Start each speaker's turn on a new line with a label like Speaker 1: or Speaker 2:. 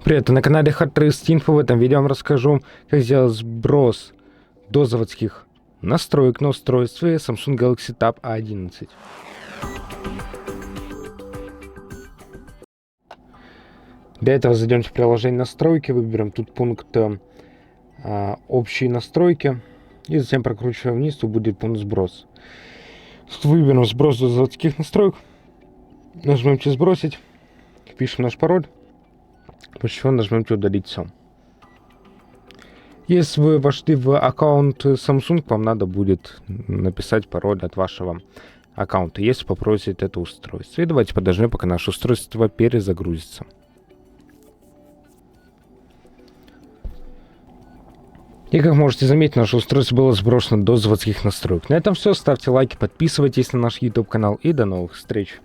Speaker 1: Привет, на канале Инфо. В этом видео я вам расскажу, как сделать сброс до заводских настроек на устройстве Samsung Galaxy Tab A11. Для этого зайдем в приложение настройки, выберем тут пункт общие настройки и затем прокручиваем вниз, то будет пункт сброс. Тут выберем сброс до заводских настроек, нажмемте сбросить, впишем наш пароль. После чего нажмемте удалить все. Если вы вошли в аккаунт Samsung, вам надо будет написать пароль от вашего аккаунта, если попросит это устройство. И давайте подождем, пока наше устройство перезагрузится. И как можете заметить, наше устройство было сброшено до заводских настроек. На этом все. Ставьте лайки, подписывайтесь на наш YouTube канал и до новых встреч.